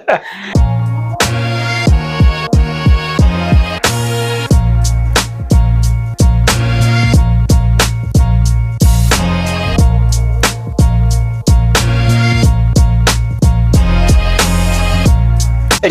Hey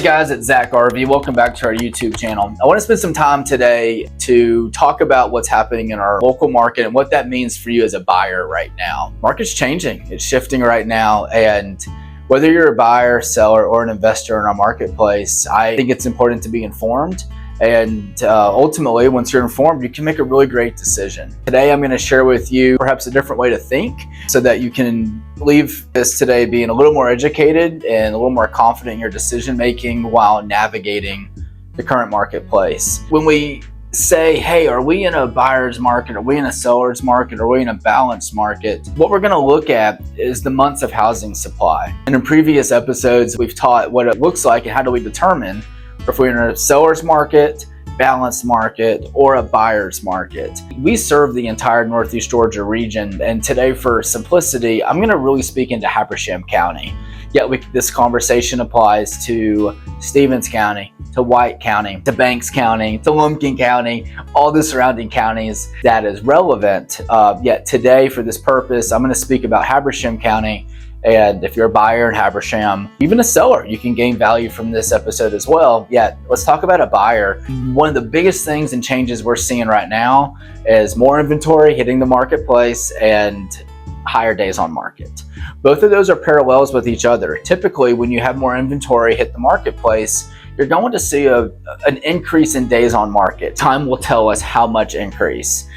guys, it's Zach Garvey. Welcome back to our YouTube channel. I want to spend some time today to talk about what's happening in our local market and what that means for you as a buyer right now. Market's changing, it's shifting right now, and whether you're a buyer, seller, or an investor in our marketplace, I think it's important to be informed. And ultimately, once you're informed, you can make a really great decision. Today, I'm going to share with you perhaps a different way to think so that you can leave this today being a little more educated and a little more confident in your decision making while navigating the current marketplace. When we say, hey, are we in a buyer's market? Are we in a seller's market? Are we in a balanced market? What we're going to look at is the months of housing supply. And in previous episodes, we've taught what it looks like and how do we determine if we're in a seller's market, balanced market, or a buyer's market. We serve the entire Northeast Georgia region, and today, for simplicity, I'm going to really speak into Habersham County. Yet this conversation applies to Stevens County, to White County, to Banks County, to Lumpkin County, all the surrounding counties that is relevant. Yet today, for this purpose, I'm going to speak about Habersham County. And if you're a buyer in Habersham, even a seller, you can gain value from this episode as well. Yet, let's talk about a buyer. One of the biggest things and changes we're seeing right now is more inventory hitting the marketplace and higher days on market. Both of those are parallels with each other. Typically, when you have more inventory hit the marketplace, you're going to see an increase in days on market. Time will tell us how much increase.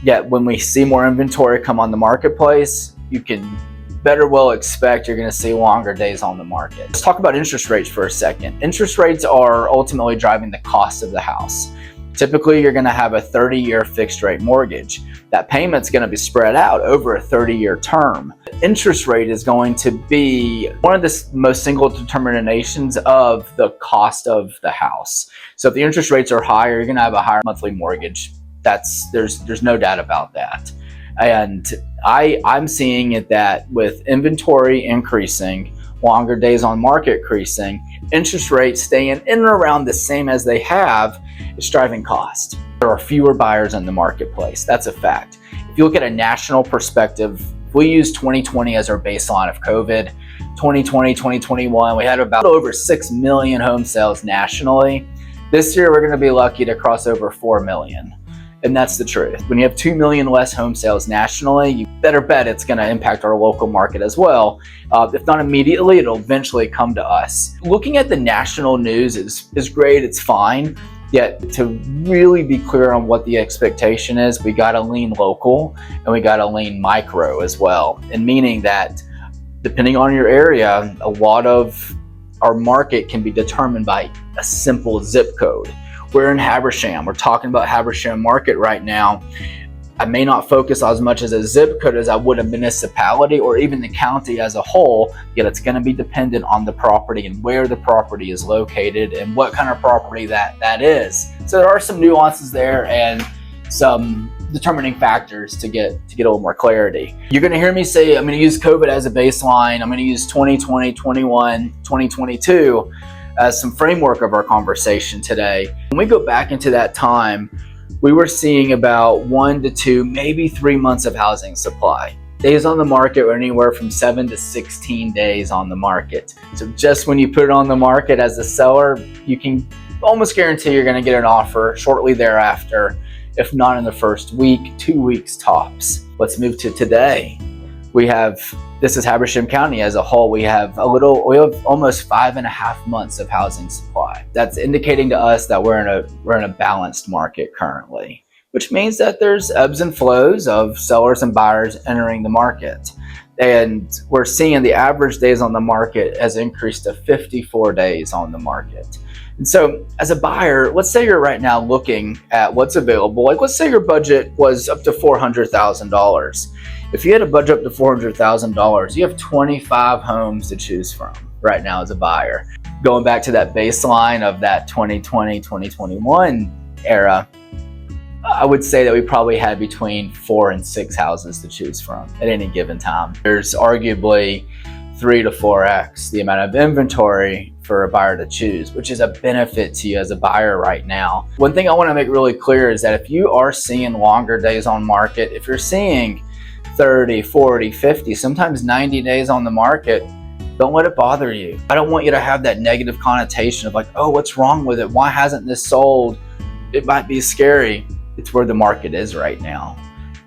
Yet, when we see more inventory come on the marketplace, you can better well expect you're going to see longer days on the market. Let's talk about interest rates for a second. Interest rates are ultimately driving the cost of the house. Typically, you're going to have a 30-year fixed rate mortgage. That payment's going to be spread out over a 30-year term. Interest rate is going to be one of the most single determinations of the cost of the house. So if the interest rates are higher, you're going to have a higher monthly mortgage. There's no doubt about that. And I'm seeing it that with inventory increasing, longer days on market increasing, interest rates staying in and around the same as they have, it's driving cost. There are fewer buyers in the marketplace. That's a fact. If you look at a national perspective, if we use 2020 as our baseline of COVID, 2020, 2021, we had about over 6 million home sales nationally. This year, we're going to be lucky to cross over 4 million. And that's the truth. When you have 2 million less home sales nationally, you better bet it's going to impact our local market as well. If not immediately, it'll eventually come to us. Looking at the national news is great, it's fine. Yet to really be clear on what the expectation is, we got to lean local and we got to lean micro as well. And meaning that depending on your area, a lot of our market can be determined by a simple zip code. We're in Habersham. We're talking about Habersham market right now. I may not focus as much as a zip code as I would a municipality or even the county as a whole, yet it's going to be dependent on the property and where the property is located and what kind of property that is. So there are some nuances there and some determining factors to get a little more clarity. You're going to hear me say I'm going to use COVID as a baseline. I'm going to use 2020, 21, 2022 as some framework of our conversation today. When we go back into that time, we were seeing about 1 to 2, maybe 3 months of housing supply. Days on the market were anywhere from 7 to 16 days on the market. So just when you put it on the market as a seller, you can almost guarantee you're going to get an offer shortly thereafter, if not in the first week, 2 weeks tops. Let's move to today. This is Habersham County as a whole. We have almost 5.5 months of housing supply. That's indicating to us that we're in a balanced market currently, which means that there's ebbs and flows of sellers and buyers entering the market. And we're seeing the average days on the market has increased to 54 days on the market. And so as a buyer, let's say you're right now looking at what's available. Like let's say your budget was up to $400,000. If you had a budget up to $400,000, you have 25 homes to choose from right now as a buyer. Going back to that baseline of that 2020, 2021 era, I would say that we probably had between 4 and 6 houses to choose from at any given time. There's arguably 3 to 4x the amount of inventory for a buyer to choose, which is a benefit to you as a buyer right now. One thing I want to make really clear is that if you are seeing longer days on market, if you're seeing 30, 40, 50, sometimes 90 days on the market, don't let it bother you. I don't want you to have that negative connotation of like, oh, what's wrong with it? Why hasn't this sold? It might be scary. It's where the market is right now.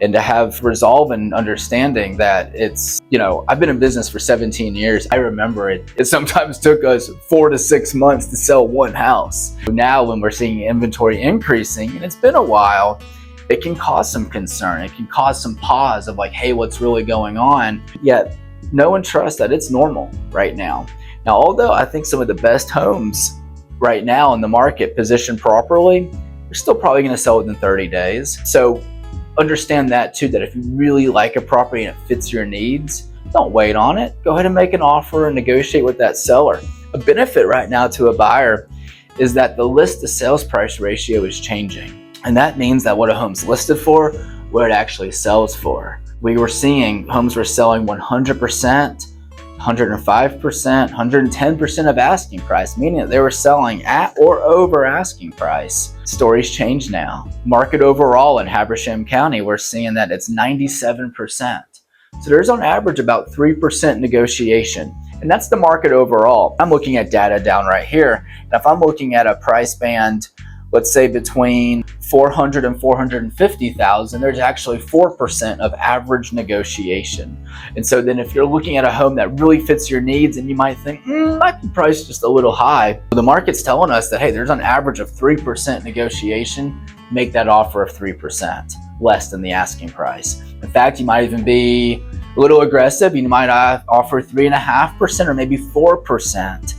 And to have resolve and understanding that it's, I've been in business for 17 years. I remember it sometimes took us 4 to 6 months to sell one house. Now when we're seeing inventory increasing, and it's been a while, it can cause some concern. It can cause some pause of like, hey, what's really going on? Yet know and trust that it's normal right now. Now, although I think some of the best homes right now in the market positioned properly, you're still probably going to sell within 30 days. So understand that too, that if you really like a property and it fits your needs, don't wait on it. Go ahead and make an offer and negotiate with that seller. A benefit right now to a buyer is that the list to sales price ratio is changing. And that means that what a home's listed for, what it actually sells for. We were seeing homes were selling 100%, 105%, 110% of asking price, meaning that they were selling at or over asking price. Stories change now. Market overall in Habersham County, we're seeing that it's 97%. So there's on average about 3% negotiation. And that's the market overall. I'm looking at data down right here. And if I'm looking at a price band, let's say between 400 and 450,000, there's actually 4% of average negotiation. And so then if you're looking at a home that really fits your needs and you might think, might be priced just a little high, the market's telling us that, hey, there's an average of 3% negotiation, make that offer of 3% less than the asking price. In fact, you might even be a little aggressive. You might offer 3.5% or maybe 4%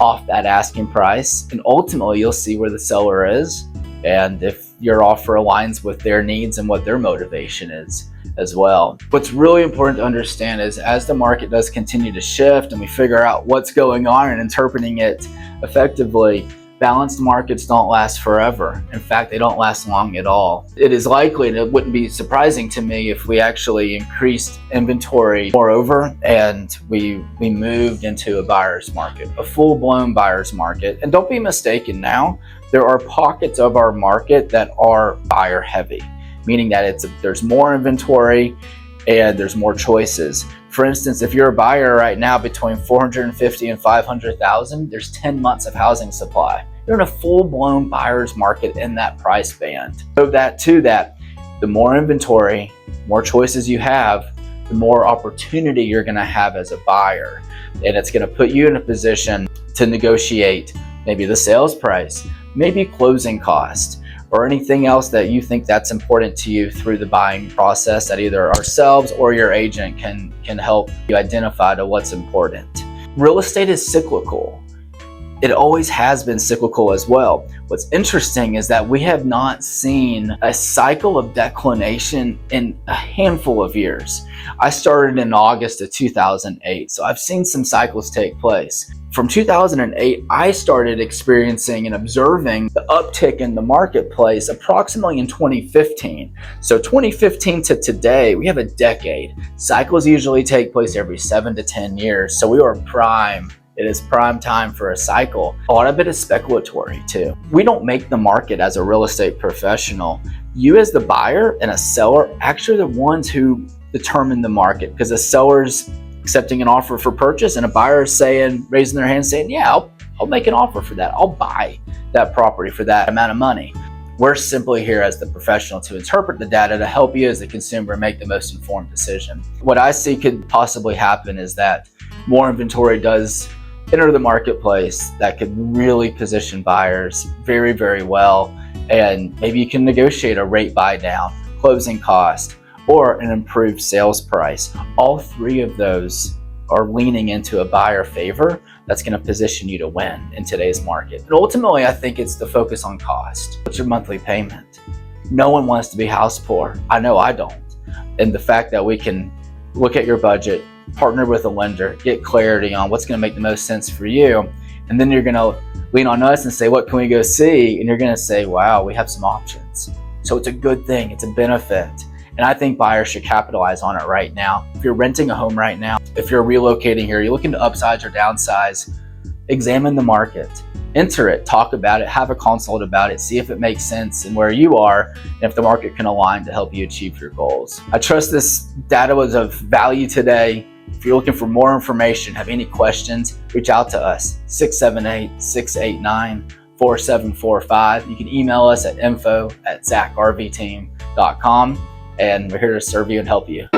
off that asking price, and ultimately you'll see where the seller is and if your offer aligns with their needs and what their motivation is as well. What's really important to understand is as the market does continue to shift and we figure out what's going on and interpreting it effectively, balanced markets don't last forever. In fact, they don't last long at all. It is likely, and it wouldn't be surprising to me if we actually increased inventory moreover and we moved into a buyer's market, a full-blown buyer's market. And don't be mistaken now, there are pockets of our market that are buyer heavy, meaning that there's more inventory and there's more choices. For instance, if you're a buyer right now between 450 and 500,000, there's 10 months of housing supply. You're in a full-blown buyer's market in that price band. So that the more inventory, more choices you have, the more opportunity you're gonna have as a buyer. And it's gonna put you in a position to negotiate maybe the sales price, maybe closing cost, or anything else that you think that's important to you through the buying process that either ourselves or your agent can help you identify to what's important. Real estate is cyclical. It always has been cyclical as well. What's interesting is that we have not seen a cycle of declination in a handful of years. I started in August of 2008, so I've seen some cycles take place. From 2008, I started experiencing and observing the uptick in the marketplace approximately in 2015. So 2015 to today, we have a decade. Cycles usually take place every 7 to 10 years, so we are prime. It is prime time for a cycle. A lot of it is speculatory too. We don't make the market as a real estate professional. You as the buyer and a seller actually are the ones who determine the market, because a seller's accepting an offer for purchase and a buyer is raising their hand saying, yeah, I'll make an offer for that. I'll buy that property for that amount of money. We're simply here as the professional to interpret the data to help you as the consumer make the most informed decision. What I see could possibly happen is that more inventory does enter the marketplace that could really position buyers very, very well. And maybe you can negotiate a rate buy down, closing cost, or an improved sales price. All three of those are leaning into a buyer favor that's going to position you to win in today's market. And ultimately, I think it's the focus on cost. What's your monthly payment? No one wants to be house poor. I know I don't. And the fact that we can look at your budget, partner with a lender, get clarity on what's going to make the most sense for you, and then you're going to lean on us and say, what can we go see? And you're going to say, wow, we have some options. So it's a good thing. It's a benefit. And I think buyers should capitalize on it right now. If you're renting a home right now, if you're relocating here, you're looking to upsize or downsize, examine the market, enter it, talk about it, have a consult about it, see if it makes sense and where you are, and if the market can align to help you achieve your goals. I trust this data was of value today. If you're looking for more information, have any questions, reach out to us, 678-689-4745. You can email us at info@zachgarveyteam.com, and we're here to serve you and help you.